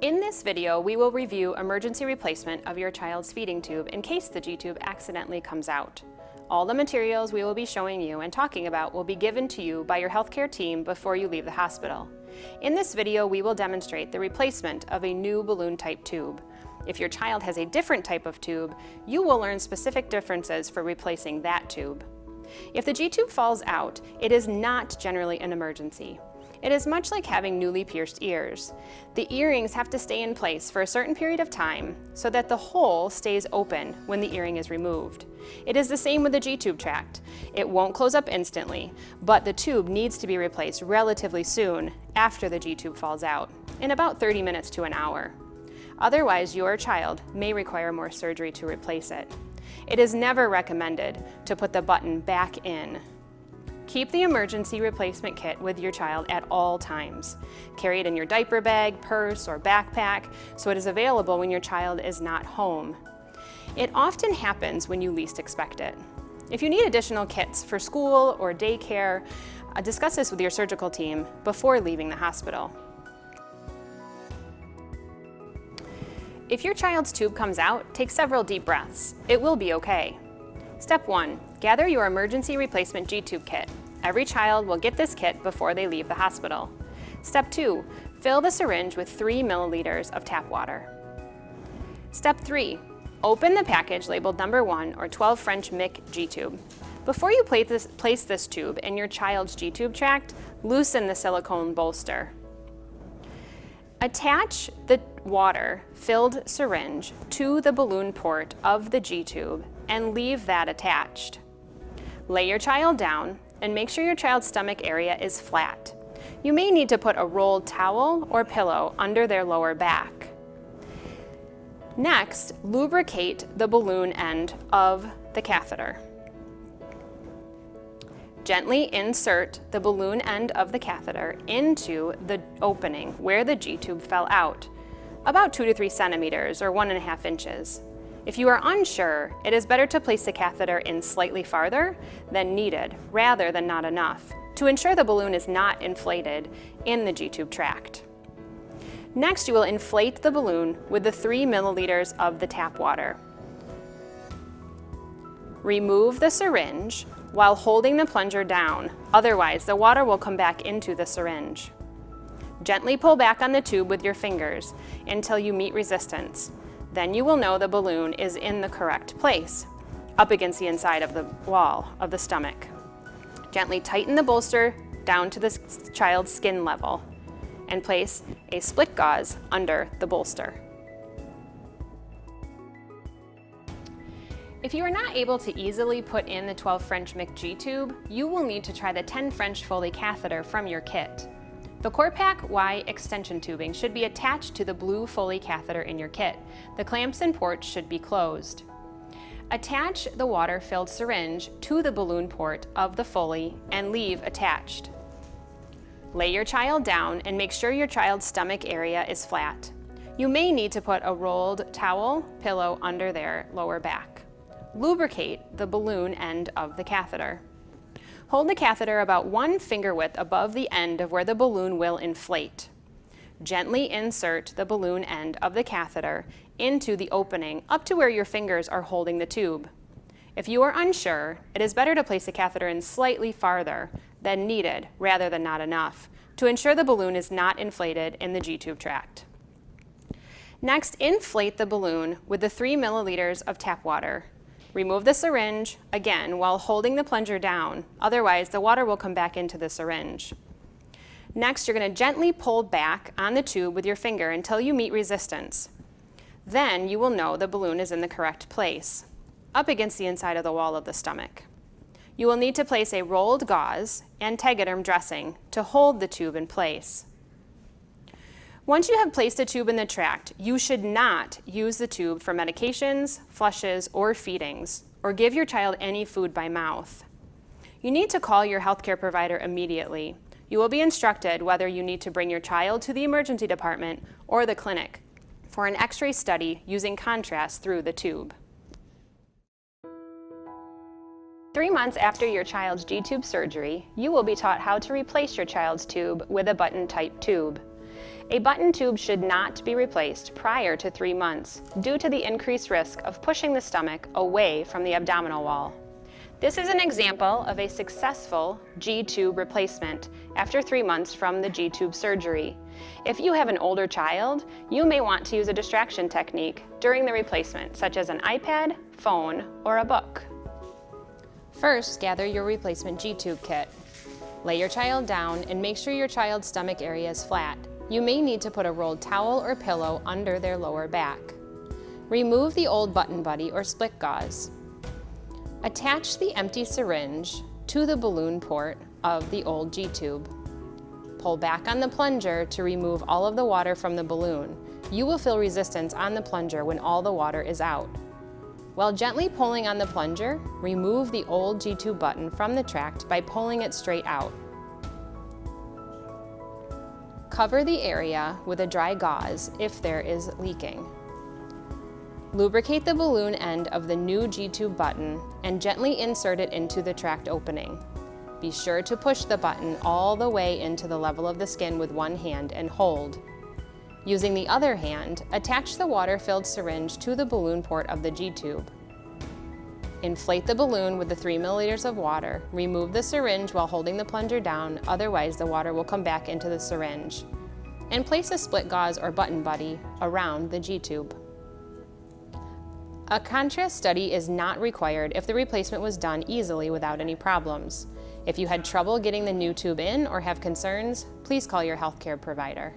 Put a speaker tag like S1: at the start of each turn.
S1: In this video, we will review emergency replacement of your child's feeding tube in case the G-tube accidentally comes out. All the materials we will be showing you and talking about will be given to you by your healthcare team before you leave the hospital. In this video, we will demonstrate the replacement of a new balloon-type tube. If your child has a different type of tube, you will learn specific differences for replacing that tube. If the G-tube falls out, it is not generally an emergency. It is much like having newly pierced ears. The earrings have to stay in place for a certain period of time so that the hole stays open when the earring is removed. It is the same with the G-tube tract. It won't close up instantly, but the tube needs to be replaced relatively soon after the G-tube falls out, in about 30 minutes to an hour. Otherwise, your child may require more surgery to replace it. It is never recommended to put the button back in. Keep the emergency replacement kit with your child at all times. Carry it in your diaper bag, purse, or backpack so it is available when your child is not home. It often happens when you least expect it. If you need additional kits for school or daycare, discuss this with your surgical team before leaving the hospital. If your child's tube comes out, take several deep breaths. It will be okay. Step 1. Gather your emergency replacement G-tube kit. Every child will get this kit before they leave the hospital. Step 2. Fill the syringe with 3 milliliters of tap water. Step 3. Open the package labeled number 1 or 12 French Mick G-tube. Before you place this tube in your child's G-tube tract, loosen the silicone bolster. Attach the water-filled syringe to the balloon port of the G-tube and leave that attached. Lay your child down and make sure your child's stomach area is flat. You may need to put a rolled towel or pillow under their lower back. Next, lubricate the balloon end of the catheter. Gently insert the balloon end of the catheter into the opening where the G-tube fell out, about 2 to 3 centimeters or 1.5 inches. If you are unsure, it is better to place the catheter in slightly farther than needed rather than not enough to ensure the balloon is not inflated in the G-tube tract. Next, you will inflate the balloon with the 3 milliliters of the tap water. Remove the syringe while holding the plunger down, otherwise the water will come back into the syringe. Gently pull back on the tube with your fingers until you meet resistance. Then you will know the balloon is in the correct place, up against the inside of the wall of the stomach. Gently tighten the bolster down to the child's skin level and place a split gauze under the bolster. If you are not able to easily put in the 12 French Mick G-tube, you will need to try the 10 French Foley catheter from your kit. The Corpac Y extension tubing should be attached to the blue Foley catheter in your kit. The clamps and ports should be closed. Attach the water-filled syringe to the balloon port of the Foley and leave attached. Lay your child down and make sure your child's stomach area is flat. You may need to put a rolled towel, pillow under their lower back. Lubricate the balloon end of the catheter. Hold the catheter about 1 finger width above the end of where the balloon will inflate. Gently insert the balloon end of the catheter into the opening up to where your fingers are holding the tube. If you are unsure, it is better to place the catheter in slightly farther than needed rather than not enough to ensure the balloon is not inflated in the G-tube tract. Next, inflate the balloon with the 3 milliliters of tap water. Remove the syringe, again, while holding the plunger down. Otherwise, the water will come back into the syringe. Next, you're going to gently pull back on the tube with your finger until you meet resistance. Then you will know the balloon is in the correct place, up against the inside of the wall of the stomach. You will need to place a rolled gauze and Tegaderm dressing to hold the tube in place. Once you have placed a tube in the tract, you should not use the tube for medications, flushes, or feedings, or give your child any food by mouth. You need to call your healthcare provider immediately. You will be instructed whether you need to bring your child to the emergency department or the clinic for an X-ray study using contrast through the tube. 3 months after your child's G-tube surgery, you will be taught how to replace your child's tube with a button-type tube. A button tube should not be replaced prior to 3 months due to the increased risk of pushing the stomach away from the abdominal wall. This is an example of a successful G-tube replacement after 3 months from the G-tube surgery. If you have an older child, you may want to use a distraction technique during the replacement, such as an iPad, phone, or a book. First, gather your replacement G-tube kit. Lay your child down and make sure your child's stomach area is flat. You may need to put a rolled towel or pillow under their lower back. Remove the old button buddy or split gauze. Attach the empty syringe to the balloon port of the old G-tube. Pull back on the plunger to remove all of the water from the balloon. You will feel resistance on the plunger when all the water is out. While gently pulling on the plunger, remove the old G-tube button from the tract by pulling it straight out. Cover the area with a dry gauze if there is leaking. Lubricate the balloon end of the new G-tube button and gently insert it into the tract opening. Be sure to push the button all the way into the level of the skin with one hand and hold. Using the other hand, attach the water-filled syringe to the balloon port of the G-tube. Inflate the balloon with the 3 milliliters of water. Remove the syringe while holding the plunger down, otherwise the water will come back into the syringe. And place a split gauze or button buddy around the G-tube. A contrast study is not required if the replacement was done easily without any problems. If you had trouble getting the new tube in or have concerns, please call your healthcare provider.